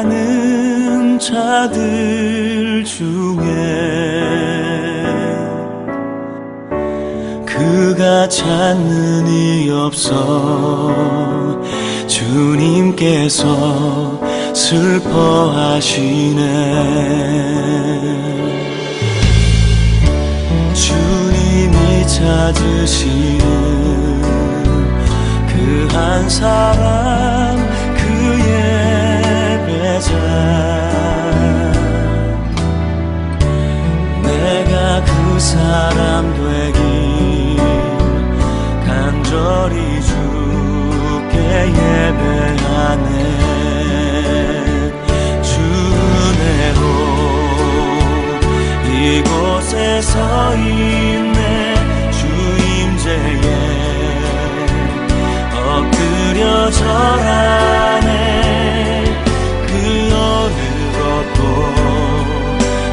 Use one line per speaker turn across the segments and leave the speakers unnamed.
예배하는 자들 중에 그가 찾는 이 없어 주님께서 슬퍼하시네. 주님이 찾으시는 그 한 사람, 그 예배자, 내가 그 사람 되길 간절히 주께 예배하네. 주 은혜로 이곳에 서 있네. 주 임재에 엎드려 절하네. 그 어느 것도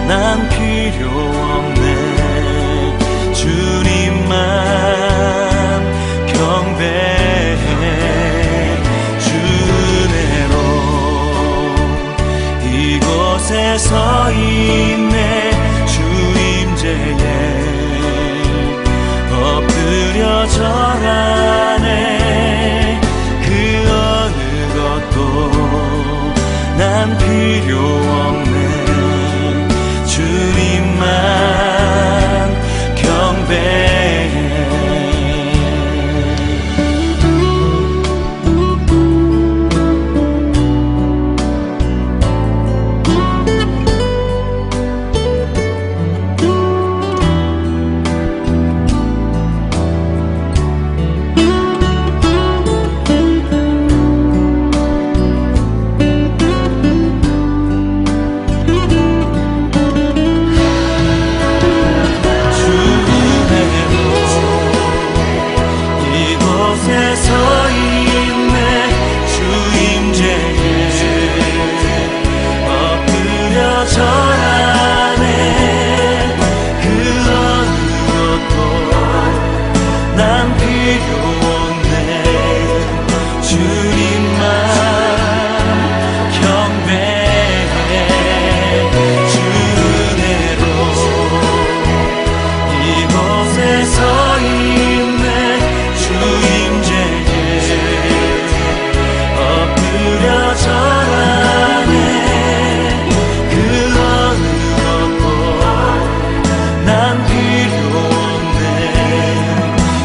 난 필요 없네. 주님만 경배해. 주 은혜로 이곳에 서 있네. 주 임재에 엎드려 절하네. 난 필요 없네.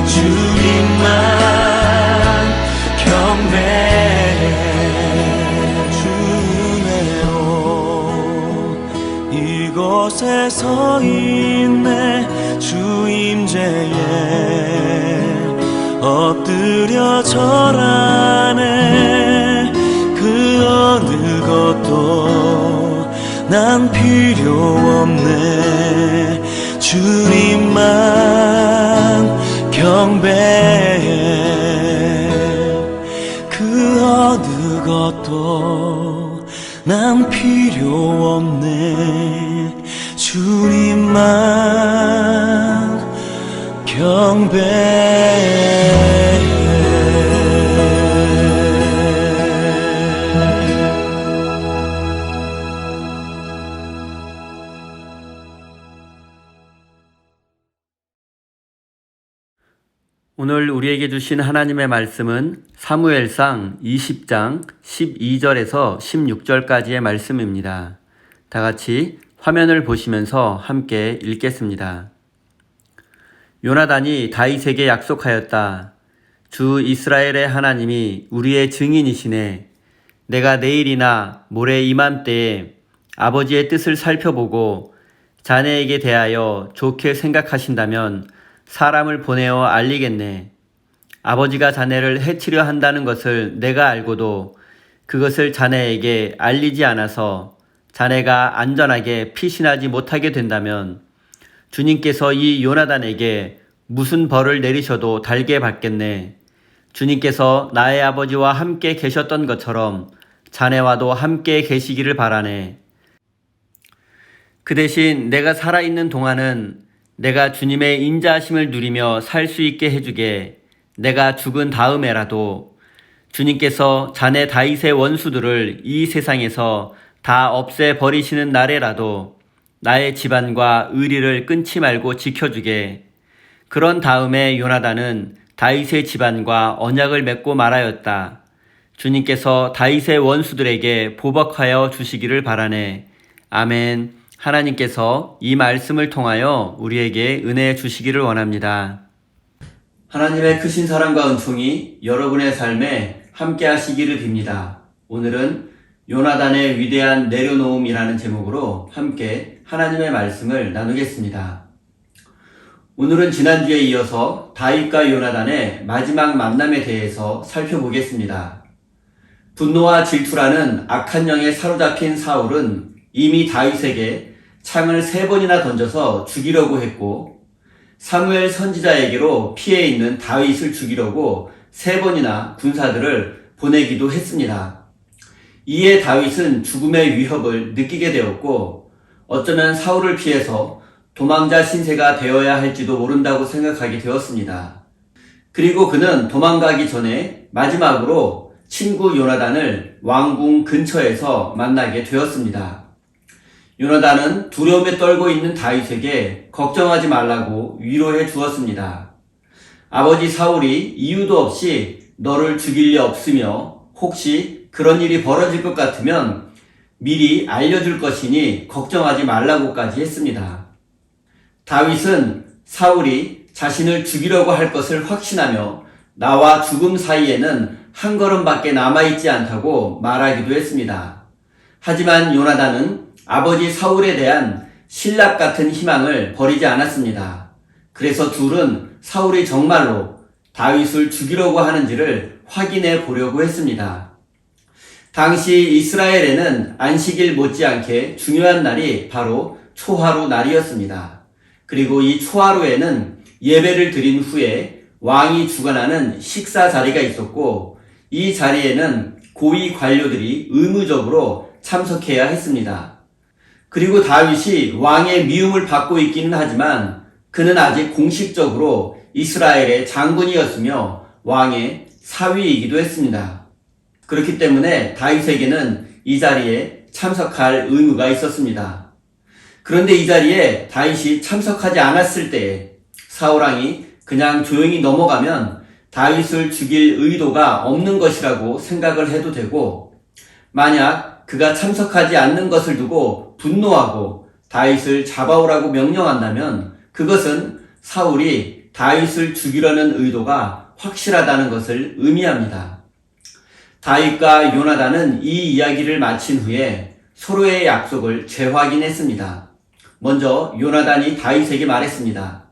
주님만 경배해. 이곳에 서 있네. 주 임재에 엎드려 절하네. 그 어느 것도 난 필요 없네. 주님만 경배해. 그 어느 것도 난 필요 없네. 주님만 경배해.
오늘 우리에게 주신 하나님의 말씀은 사무엘상 20장 12절에서 16절까지의 말씀입니다. 다 같이 화면을 보시면서 함께 읽겠습니다. 요나단이 다윗에게 약속하였다. 주 이스라엘의 하나님이 우리의 증인이시네. 내가 내일이나 모레 이맘때에 아버지의 뜻을 살펴보고 자네에게 대하여 좋게 생각하신다면 사람을 보내어 알리겠네. 아버지가 자네를 해치려 한다는 것을 내가 알고도 그것을 자네에게 알리지 않아서 자네가 안전하게 피신하지 못하게 된다면 주님께서 이 요나단에게 무슨 벌을 내리셔도 달게 받겠네. 주님께서 나의 아버지와 함께 계셨던 것처럼 자네와도 함께 계시기를 바라네. 그 대신 내가 살아있는 동안은 내가 주님의 인자하심을 누리며 살 수 있게 해주게. 내가 죽은 다음에라도 주님께서 자네 다윗의 원수들을 이 세상에서 다 없애버리시는 날에라도 나의 집안과 의리를 끊지 말고 지켜주게. 그런 다음에 요나단은 다윗의 집안과 언약을 맺고 말하였다. 주님께서 다윗의 원수들에게 보복하여 주시기를 바라네. 아멘. 하나님께서 이 말씀을 통하여 우리에게 은혜 주시기를 원합니다. 하나님의 크신 사랑과 은총이 여러분의 삶에 함께 하시기를 빕니다. 오늘은 요나단의 위대한 내려놓음이라는 제목으로 함께 하나님의 말씀을 나누겠습니다. 오늘은 지난주에 이어서 다윗과 요나단의 마지막 만남에 대해서 살펴보겠습니다. 분노와 질투라는 악한 영에 사로잡힌 사울은 이미 다윗에게 창을 3번이나 던져서 죽이려고 했고, 사무엘 선지자에게로 피해 있는 다윗을 죽이려고 3번이나 군사들을 보내기도 했습니다. 이에 다윗은 죽음의 위협을 느끼게 되었고, 어쩌면 사울을 피해서 도망자 신세가 되어야 할지도 모른다고 생각하게 되었습니다. 그리고 그는 도망가기 전에 마지막으로 친구 요나단을 왕궁 근처에서 만나게 되었습니다. 요나단은 두려움에 떨고 있는 다윗에게 걱정하지 말라고 위로해 주었습니다. 아버지 사울이 이유도 없이 너를 죽일 리 없으며 혹시 그런 일이 벌어질 것 같으면 미리 알려줄 것이니 걱정하지 말라고까지 했습니다. 다윗은 사울이 자신을 죽이려고 할 것을 확신하며 나와 죽음 사이에는 한 걸음밖에 남아있지 않다고 말하기도 했습니다. 하지만 요나단은 아버지 사울에 대한 신락 같은 희망을 버리지 않았습니다. 그래서 둘은 사울이 정말로 다윗을 죽이려고 하는지를 확인해 보려고 했습니다. 당시 이스라엘에는 안식일 못지않게 중요한 날이 바로 초하루 날이었습니다. 그리고 이 초하루에는 예배를 드린 후에 왕이 주관하는 식사 자리가 있었고, 이 자리에는 고위 관료들이 의무적으로 참석해야 했습니다. 그리고 다윗이 왕의 미움을 받고 있기는 하지만 그는 아직 공식적으로 이스라엘의 장군이었으며 왕의 사위이기도 했습니다. 그렇기 때문에 다윗에게는 이 자리에 참석할 의무가 있었습니다. 그런데 이 자리에 다윗이 참석하지 않았을 때에 사울왕이 그냥 조용히 넘어가면 다윗을 죽일 의도가 없는 것이라고 생각을 해도 되고, 만약 그가 참석하지 않는 것을 두고 분노하고 다윗을 잡아오라고 명령한다면 그것은 사울이 다윗을 죽이려는 의도가 확실하다는 것을 의미합니다. 다윗과 요나단은 이 이야기를 마친 후에 서로의 약속을 재확인했습니다. 먼저 요나단이 다윗에게 말했습니다.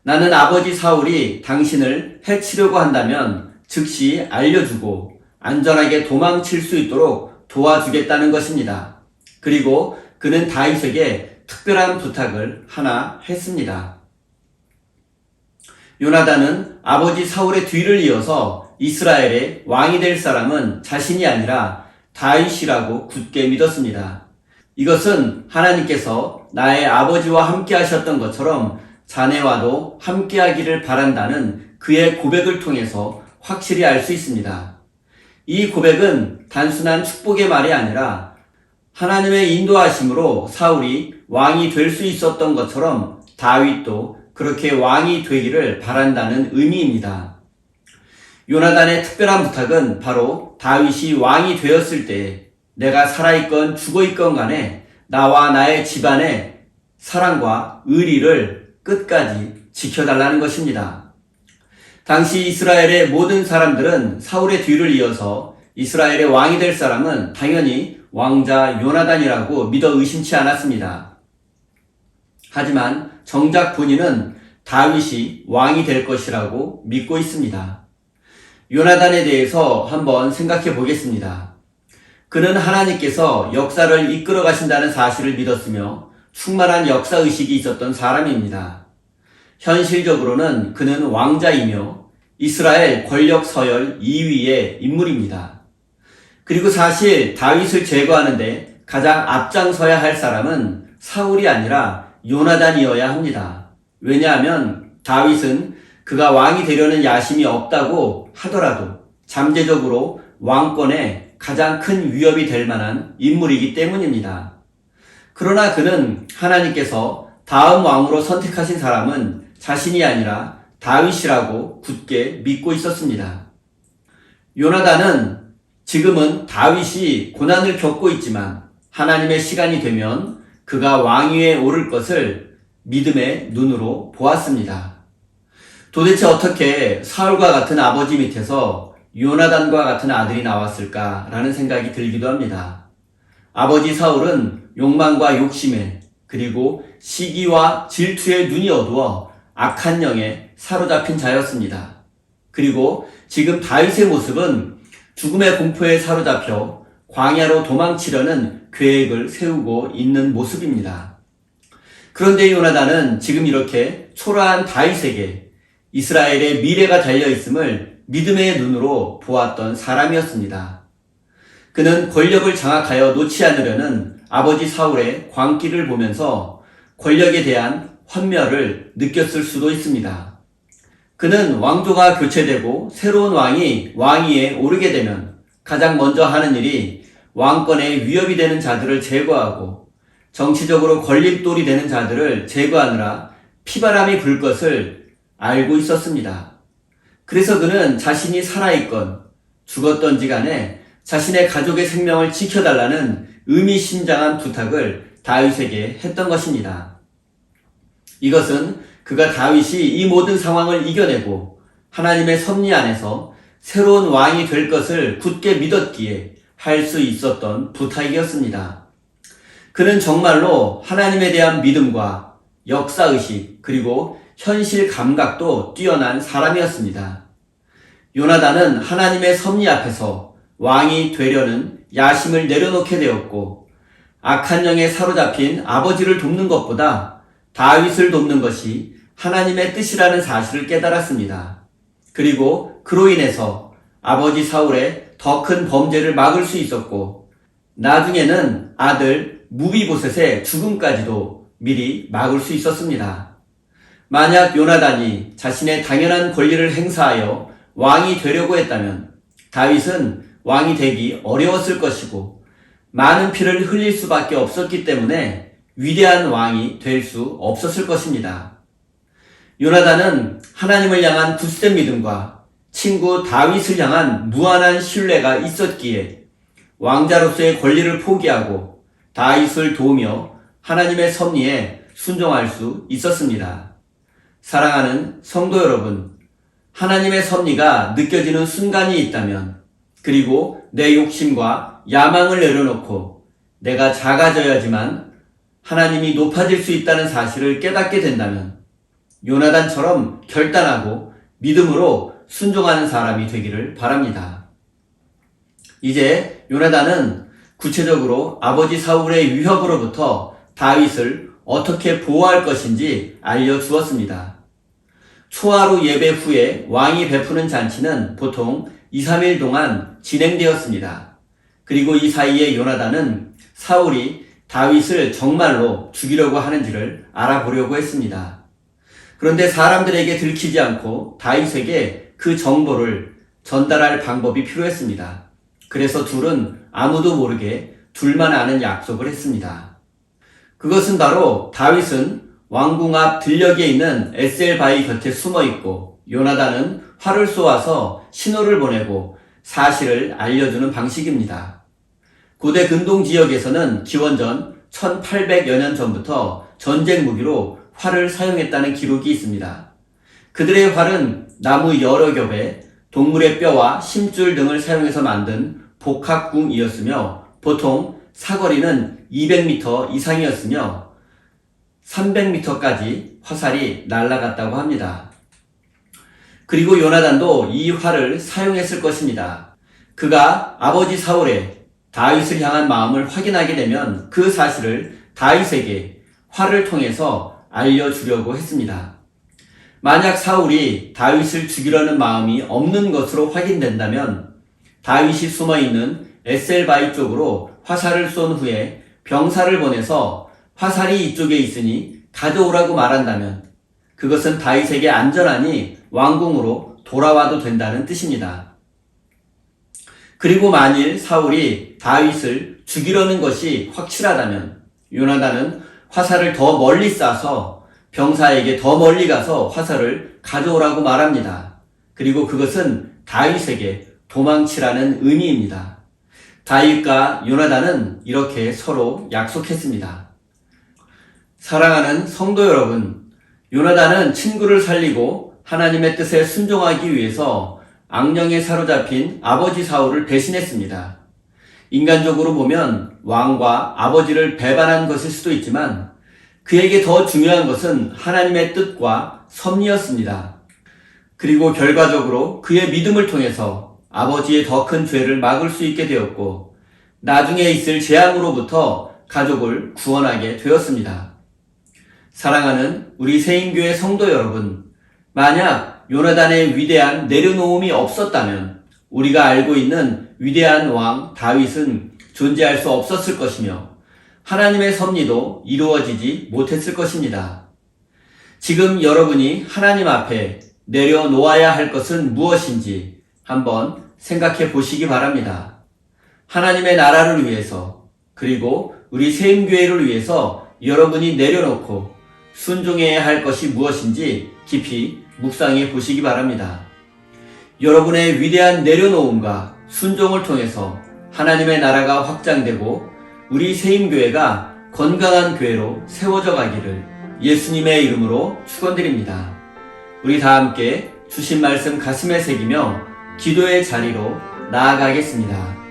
나는 아버지 사울이 당신을 해치려고 한다면 즉시 알려주고 안전하게 도망칠 수 있도록 도와주겠다는 것입니다. 그리고 그는 다윗에게 특별한 부탁을 하나 했습니다. 요나단은 아버지 사울의 뒤를 이어서 이스라엘의 왕이 될 사람은 자신이 아니라 다윗이라고 굳게 믿었습니다. 이것은 하나님께서 나의 아버지와 함께 하셨던 것처럼 자네와도 함께 하기를 바란다는 그의 고백을 통해서 확실히 알 수 있습니다. 이 고백은 단순한 축복의 말이 아니라 하나님의 인도하심으로 사울이 왕이 될 수 있었던 것처럼 다윗도 그렇게 왕이 되기를 바란다는 의미입니다. 요나단의 특별한 부탁은 바로 다윗이 왕이 되었을 때 내가 살아있건 죽어있건 간에 나와 나의 집안의 사랑과 의리를 끝까지 지켜달라는 것입니다. 당시 이스라엘의 모든 사람들은 사울의 뒤를 이어서 이스라엘의 왕이 될 사람은 당연히 왕자 요나단이라고 믿어 의심치 않았습니다. 하지만 정작 본인은 다윗이 왕이 될 것이라고 믿고 있습니다. 요나단에 대해서 한번 생각해 보겠습니다. 그는 하나님께서 역사를 이끌어 가신다는 사실을 믿었으며 충만한 역사의식이 있었던 사람입니다. 현실적으로는 그는 왕자이며 이스라엘 권력 서열 2위의 인물입니다. 그리고 사실 다윗을 제거하는데 가장 앞장서야 할 사람은 사울이 아니라 요나단이어야 합니다. 왜냐하면 다윗은 그가 왕이 되려는 야심이 없다고 하더라도 잠재적으로 왕권에 가장 큰 위협이 될 만한 인물이기 때문입니다. 그러나 그는 하나님께서 다음 왕으로 선택하신 사람은 자신이 아니라 다윗이라고 굳게 믿고 있었습니다. 요나단은 지금은 다윗이 고난을 겪고 있지만 하나님의 시간이 되면 그가 왕위에 오를 것을 믿음의 눈으로 보았습니다. 도대체 어떻게 사울과 같은 아버지 밑에서 요나단과 같은 아들이 나왔을까라는 생각이 들기도 합니다. 아버지 사울은 욕망과 욕심에 그리고 시기와 질투에 눈이 어두워 악한 영에 사로잡힌 자였습니다. 그리고 지금 다윗의 모습은 죽음의 공포에 사로잡혀 광야로 도망치려는 계획을 세우고 있는 모습입니다. 그런데 요나단은 지금 이렇게 초라한 다윗에게 이스라엘의 미래가 달려있음을 믿음의 눈으로 보았던 사람이었습니다. 그는 권력을 장악하여 놓지 않으려는 아버지 사울의 광기를 보면서 권력에 대한 환멸을 느꼈을 수도 있습니다. 그는 왕조가 교체되고 새로운 왕이 왕위에 오르게 되면 가장 먼저 하는 일이 왕권에 위협이 되는 자들을 제거하고 정치적으로 걸림돌이 되는 자들을 제거하느라 피바람이 불 것을 알고 있었습니다. 그래서 그는 자신이 살아있건 죽었던지 간에 자신의 가족의 생명을 지켜달라는 의미심장한 부탁을 다윗에게 했던 것입니다. 이것은 그가 다윗이 이 모든 상황을 이겨내고 하나님의 섭리 안에서 새로운 왕이 될 것을 굳게 믿었기에 할 수 있었던 부탁이었습니다. 그는 정말로 하나님에 대한 믿음과 역사의식 그리고 현실 감각도 뛰어난 사람이었습니다. 요나단은 하나님의 섭리 앞에서 왕이 되려는 야심을 내려놓게 되었고 악한 영에 사로잡힌 아버지를 돕는 것보다 다윗을 돕는 것이 하나님의 뜻이라는 사실을 깨달았습니다. 그리고 그로 인해서 아버지 사울의 더 큰 범죄를 막을 수 있었고 나중에는 아들 무비보셋의 죽음까지도 미리 막을 수 있었습니다. 만약 요나단이 자신의 당연한 권리를 행사하여 왕이 되려고 했다면 다윗은 왕이 되기 어려웠을 것이고 많은 피를 흘릴 수밖에 없었기 때문에 위대한 왕이 될 수 없었을 것입니다. 요나단은 하나님을 향한 굳센 믿음과 친구 다윗을 향한 무한한 신뢰가 있었기에 왕자로서의 권리를 포기하고 다윗을 도우며 하나님의 섭리에 순종할 수 있었습니다. 사랑하는 성도 여러분, 하나님의 섭리가 느껴지는 순간이 있다면 그리고 내 욕심과 야망을 내려놓고 내가 작아져야지만 하나님이 높아질 수 있다는 사실을 깨닫게 된다면 요나단처럼 결단하고 믿음으로 순종하는 사람이 되기를 바랍니다. 이제 요나단은 구체적으로 아버지 사울의 위협으로부터 다윗을 어떻게 보호할 것인지 알려주었습니다. 초하루 예배 후에 왕이 베푸는 잔치는 보통 2, 3일 동안 진행되었습니다. 그리고 이 사이에 요나단은 사울이 다윗을 정말로 죽이려고 하는지를 알아보려고 했습니다. 그런데 사람들에게 들키지 않고 다윗에게 그 정보를 전달할 방법이 필요했습니다. 그래서 둘은 아무도 모르게 둘만 아는 약속을 했습니다. 그것은 바로 다윗은 왕궁 앞 들녘에 있는 에셀바위 곁에 숨어 있고 요나단은 활을 쏘아서 신호를 보내고 사실을 알려주는 방식입니다. 고대 근동 지역에서는 기원전 1800여 년 전부터 전쟁 무기로 활을 사용했다는 기록이 있습니다. 그들의 활은 나무 여러 겹에 동물의 뼈와 심줄 등을 사용해서 만든 복합궁이었으며 보통 사거리는 200m 이상이었으며 300m까지 화살이 날아갔다고 합니다. 그리고 요나단도 이 활을 사용했을 것입니다. 그가 아버지 사울의 다윗을 향한 마음을 확인하게 되면 그 사실을 다윗에게 활을 통해서 알려주려고 했습니다. 만약 사울이 다윗을 죽이려는 마음이 없는 것으로 확인된다면 다윗이 숨어있는 에셀바위 쪽으로 화살을 쏜 후에 병사를 보내서 화살이 이쪽에 있으니 가져오라고 말한다면 그것은 다윗에게 안전하니 왕궁으로 돌아와도 된다는 뜻입니다. 그리고 만일 사울이 다윗을 죽이려는 것이 확실하다면 요나단은 화살을 더 멀리 쏴서 병사에게 더 멀리 가서 화살을 가져오라고 말합니다. 그리고 그것은 다윗에게 도망치라는 의미입니다. 다윗과 요나단은 이렇게 서로 약속했습니다. 사랑하는 성도 여러분, 요나단은 친구를 살리고 하나님의 뜻에 순종하기 위해서 악령에 사로잡힌 아버지 사울을 배신했습니다. 인간적으로 보면 왕과 아버지를 배반한 것일 수도 있지만 그에게 더 중요한 것은 하나님의 뜻과 섭리였습니다. 그리고 결과적으로 그의 믿음을 통해서 아버지의 더 큰 죄를 막을 수 있게 되었고 나중에 있을 재앙으로부터 가족을 구원하게 되었습니다. 사랑하는 우리 세인교회 성도 여러분, 만약 요나단의 위대한 내려놓음이 없었다면 우리가 알고 있는 위대한 왕 다윗은 존재할 수 없었을 것이며 하나님의 섭리도 이루어지지 못했을 것입니다. 지금 여러분이 하나님 앞에 내려놓아야 할 것은 무엇인지 한번 생각해 보시기 바랍니다. 하나님의 나라를 위해서 그리고 우리 세임교회를 위해서 여러분이 내려놓고 순종해야 할 것이 무엇인지 깊이 묵상해 보시기 바랍니다. 여러분의 위대한 내려놓음과 순종을 통해서 하나님의 나라가 확장되고 우리 세임교회가 건강한 교회로 세워져 가기를 예수님의 이름으로 축원드립니다. 우리 다 함께 주신 말씀 가슴에 새기며 기도의 자리로 나아가겠습니다.